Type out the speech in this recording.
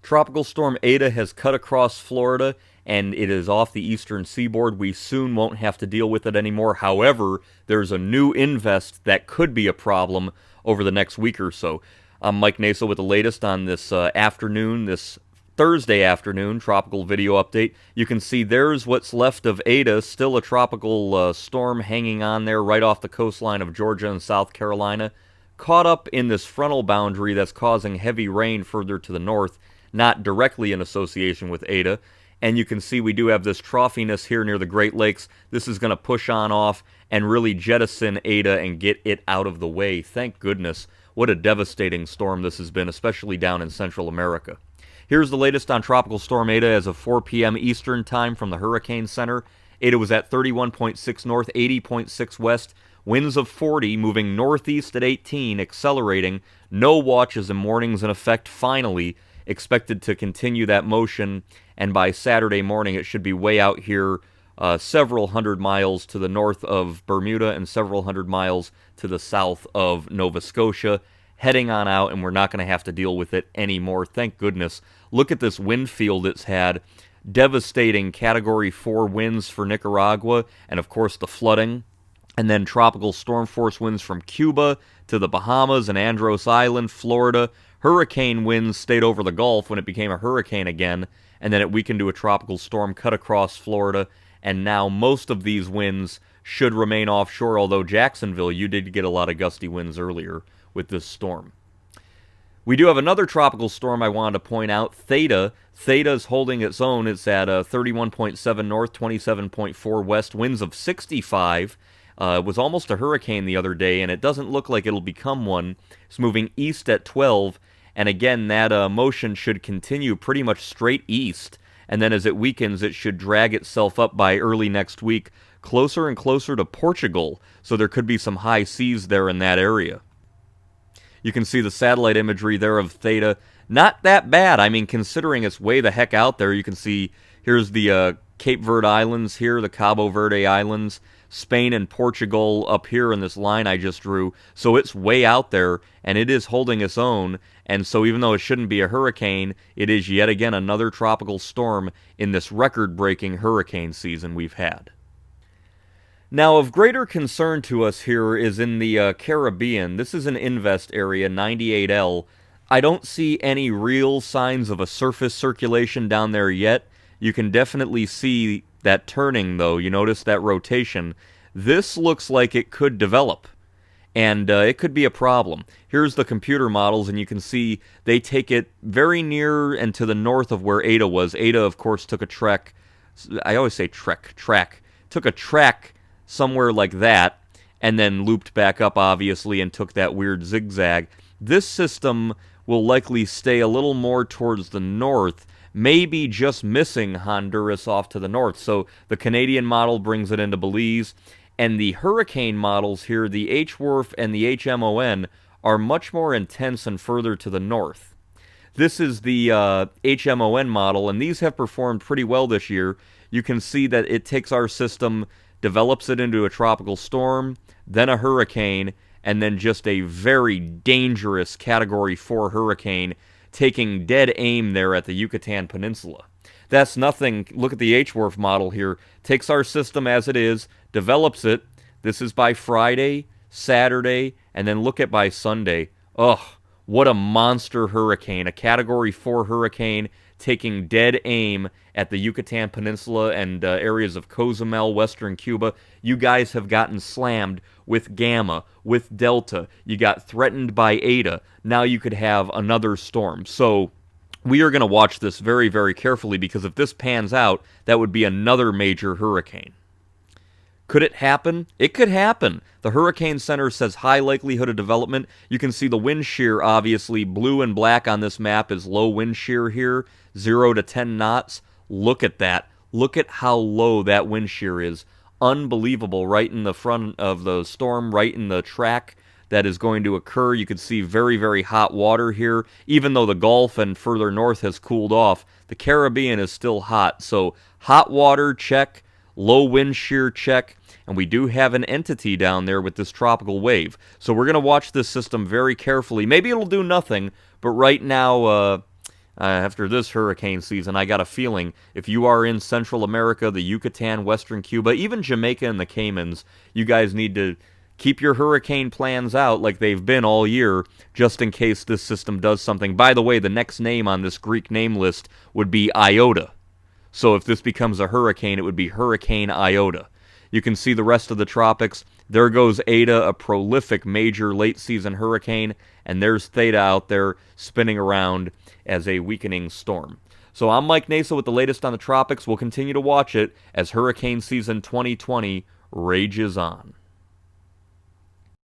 Tropical Storm Eta has cut across Florida, and it is off the eastern seaboard. We soon won't have to deal with it anymore. However, there's a new invest that could be a problem over the next week or so. I'm Mike Naso with the latest on this this Thursday afternoon tropical video update. You can see there's what's left of Eta, still a tropical storm hanging on there right off the coastline of Georgia and South Carolina, caught up in this frontal boundary that's causing heavy rain further to the north, not directly in association with Eta. And you can see we do have this troughiness here near the Great Lakes. This is going to push on off and really jettison Eta and get it out of the way. Thank goodness. What a devastating storm this has been, especially down in Central America. Here's the latest on Tropical Storm Eta as of 4 p.m. Eastern Time from the Hurricane Center. Eta was at 31.6 north, 80.6 west, winds of 40, moving northeast at 18, accelerating. No watches and warnings in effect finally. Expected to continue that motion, and by Saturday morning it should be way out here, several hundred miles to the north of Bermuda and several hundred miles to the south of Nova Scotia, heading on out, and we're not going to have to deal with it anymore. Thank goodness. Look at this wind field it's had. Devastating Category 4 winds for Nicaragua, and of course the flooding. And then tropical storm force winds from Cuba to the Bahamas and Andros Island, Florida. Hurricane winds stayed over the Gulf when it became a hurricane again, and then it weakened to a tropical storm, cut across Florida, and now most of these winds should remain offshore, although Jacksonville, you did get a lot of gusty winds earlier with this storm. We do have another tropical storm I wanted to point out, Theta. Theta is holding its own. It's at 31.7 north, 27.4 west, winds of 65. It was almost a hurricane the other day, and it doesn't look like it'll become one. It's moving east at 12, and again, that motion should continue pretty much straight east, and then as it weakens, it should drag itself up by early next week, closer and closer to Portugal, so there could be some high seas there in that area. You can see the satellite imagery there of Theta. Not that bad. I mean, considering it's way the heck out there, you can see here's the Cape Verde Islands here, the Cabo Verde Islands, Spain and Portugal up here in this line I just drew. So it's way out there, and it is holding its own. And so even though it shouldn't be a hurricane, it is yet again another tropical storm in this record-breaking hurricane season we've had. Now, of greater concern to us here is in the Caribbean. This is an invest area, 98L. I don't see any real signs of a surface circulation down there yet. You can definitely see that turning, though. You notice that rotation. This looks like it could develop, and it could be a problem. Here's the computer models, and you can see they take it very near and to the north of where Eta was. Eta, of course, took a trek. I always say track. Took a track somewhere like that, and then looped back up, obviously, and took that weird zigzag. This system will likely stay a little more towards the north, maybe just missing Honduras off to the north. So the Canadian model brings it into Belize, and the hurricane models here, the HWRF and the HMON, are much more intense and further to the north. This is the HMON model, and these have performed pretty well this year. You can see that it takes our system, develops it into a tropical storm, then a hurricane, and then just a very dangerous Category 4 hurricane, taking dead aim there at the Yucatan Peninsula. That's nothing. Look at the HWRF model here. Takes our system as it is, develops it. This is by Friday, Saturday, and then look at by Sunday. Ugh, what a monster hurricane. A Category 4 hurricane taking dead aim at the Yucatan Peninsula and areas of Cozumel, western Cuba. You guys have gotten slammed with Gamma, with Delta. You got threatened by Eta. Now you could have another storm. So we are going to watch this very, very carefully, because if this pans out, that would be another major hurricane. Could it happen? It could happen. The Hurricane Center says high likelihood of development. You can see the wind shear, obviously. Blue and black on this map is low wind shear here, 0 to 10 knots. Look at that. Look at how low that wind shear is. Unbelievable. Right in the front of the storm, right in the track that is going to occur. You can see very, very hot water here. Even though the Gulf and further north has cooled off, the Caribbean is still hot. So hot water, check. Low wind shear, check. And we do have an entity down there with this tropical wave. So we're going to watch this system very carefully. Maybe it'll do nothing, but right now After this hurricane season, I got a feeling if you are in Central America, the Yucatan, Western Cuba, even Jamaica and the Caymans, you guys need to keep your hurricane plans out like they've been all year, just in case this system does something. By the way, the next name on this Greek name list would be Iota. So if this becomes a hurricane, it would be Hurricane Iota. You can see the rest of the tropics. There goes Eta, a prolific major late-season hurricane, and there's Theta out there spinning around as a weakening storm. So I'm Mike Nasa with the latest on the tropics. We'll continue to watch it as hurricane season 2020 rages on.